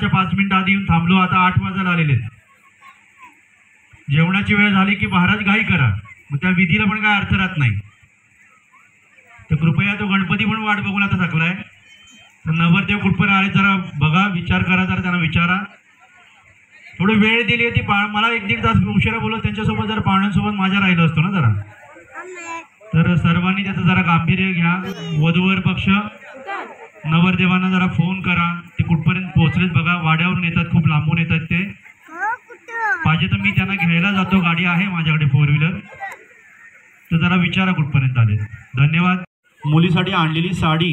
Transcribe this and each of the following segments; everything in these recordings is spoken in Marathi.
6च्या 5 मिनिटं आधी येऊन थांबलो, आता 8 वाजायला आलेले. जेवणाची वेळ झाली की महाराज घाई करा, मग त्या विधीला पण काय अर्थ राहत नाही. तर कृपया तो गणपती पण वाट बघून आता थकलाय. तर नवरदेव कुठपर्यंत आले जरा बघा, विचार करा, जरा त्यांना विचारा. थोडी वेळ दिली होती, मला 1-1.5 तास उशिरा बोलत त्यांच्यासोबत जरा पाहुण्यांसोबत माझ्या राहिलो असतो ना जरा. तर सर्वांनी त्याचं जरा गांभीर्य घ्या. वधूवर पक्ष नवरदेवांना जरा फोन करा, ते कुठपर्यंत पोहोचलेत बघा. वाड्यावरून येतात, खूप लांबून येतात ते. पाहिजे तर मी त्यांना घ्यायला जातो, गाडी आहे माझ्याकडे 4 व्हीलर. तर जरा विचारा कुठपर्यंत आले. धन्यवाद. मुलीसाठी आणलेली साडी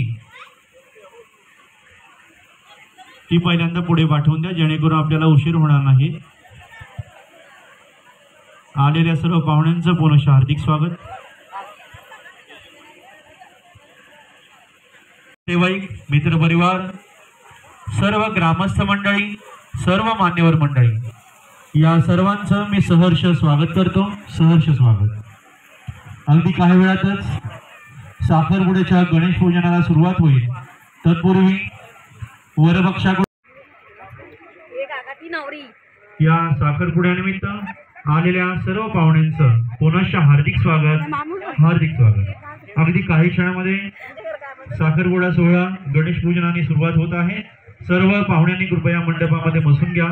ती पहिल्यांदा पुढे पाठवून द्या, जेणेकरून आपल्याला उशीर होणार नाही. आलेल्या सर्व पाहुण्यांचं पुनश्च हार्दिक स्वागत. नातेवाईक, मित्रपरिवार, सर्व ग्रामस्थ मंडळी, सर्व मान्यवर मंडळी, या सर्वांचं मी सहर्ष स्वागत करतो. सहर्ष स्वागत. अगदी काही वेळातच साखरपुड्याच्या गणेश पूजनाला सुरुवात होईल. तत्पूर्वी वरपक्षाकडून या साखरपुड्यानिमित्त आलेल्या सर्व पाहुण्यांचं पुनश्च हार्दिक स्वागत. हार्दिक स्वागत. अगदी काही क्षणामध्ये साखरपुडा सोहळा गणेश पूजनाने सुरुवात होत आहे. सर्व पाहुण्यांनी कृपया मंडपामध्ये बसून घ्या.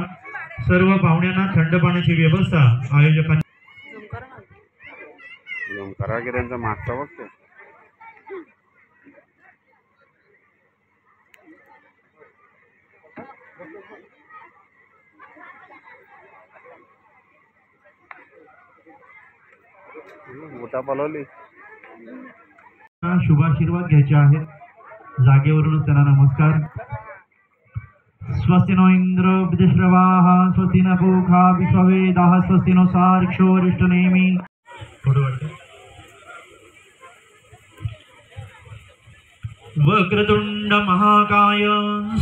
सर्व पाहुण्यांना थंड पाण्याची व्यवस्था आयोजकांनी त्यांचा मागचा बघते. मोठा पलवली शुभाशीर्वाद घ्यायचे आहेत. जागेवरूनच त्यांना नमस्कार. स्वस्ति नो इंद्र विदश्रवाः स्वस्ति न पूषा विश्ववेदाः स्वस्ति नो सार्क्ष्यो अरिष्टनेमि. वक्रतुंड महाकाय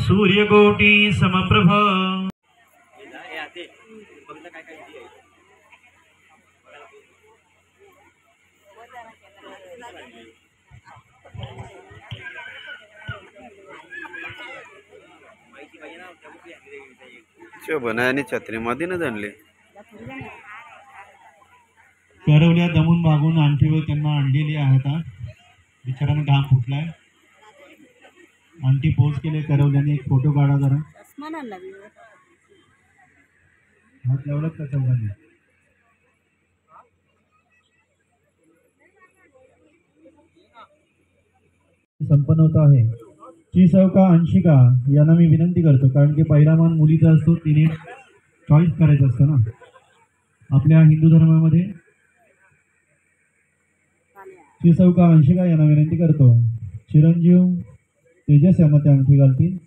सूर्यकोटि समप्रभ. बनायाने छत्री मध्ये न जाणले. करवल्या दमून मागून आणखीवर त्यांना आणलेली आहेत. बिचाराने घाम फुटलाय. आंटी पोज केले करवल्याने. एक फोटो काढा जरा. हात लावलात का चौघांनी? संपन्न होत आहे. श्रीसौका अंशिका यांना मी विनंती करतो, कारण की पहिला मान मुलीचा असतो, तिने चॉईस करायचं असतं ना आपल्या हिंदू धर्मामध्ये. श्रीसौका अंशिका यांना विनंती करतो. चिरंजीव तेजस यांना त्या अंगठी घालतील.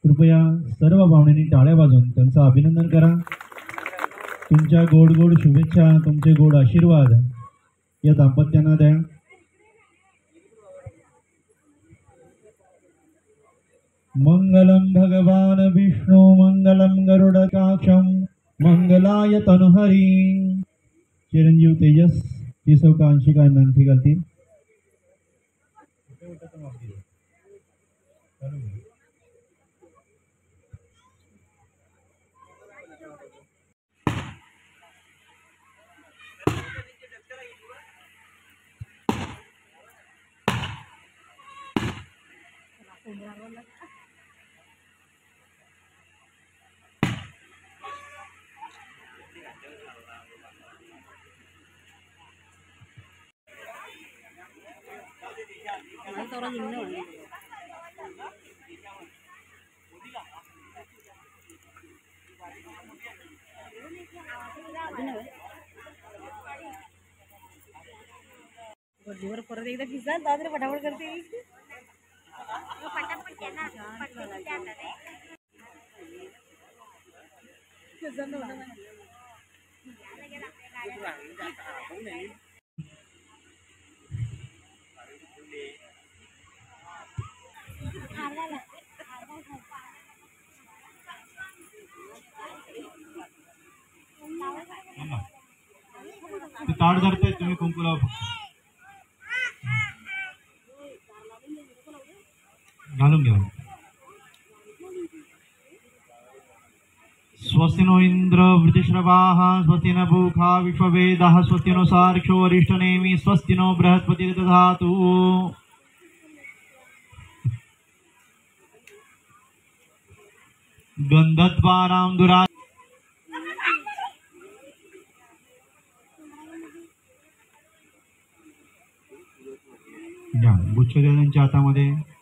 कृपया सर्व पाहुण्यांनी टाळ्या वाजवून त्यांचं अभिनंदन करा. तुमच्या गोड गोड शुभेच्छा, तुमचे गोड आशीर्वाद या दाम्पत्यांना द्या. मंगलम भगवान विष्णु मंगलम गरुडकाक्षम मंगलाय तनुहरी. चिरंजीव तेजस श्रीसौका अंशिका यांना अंगठी घालतील. परत एकदा पिझ्झा दादरे फटाफट करते. ताट धरते तुम्ही कुंकू लावा. घालून घ्या. स्वस्ति नो इंद्र वृतिश्रवाः स्वस्ति न पूषा विश्ववेदाः स्वस्ति नो सार्क्ष्यो वरिष्ठनेमि स्वस्ति नो बृहस्पति दधातु. गंधद्वारां दुरा गुच्छ द्या त्यांच्या हातामध्ये.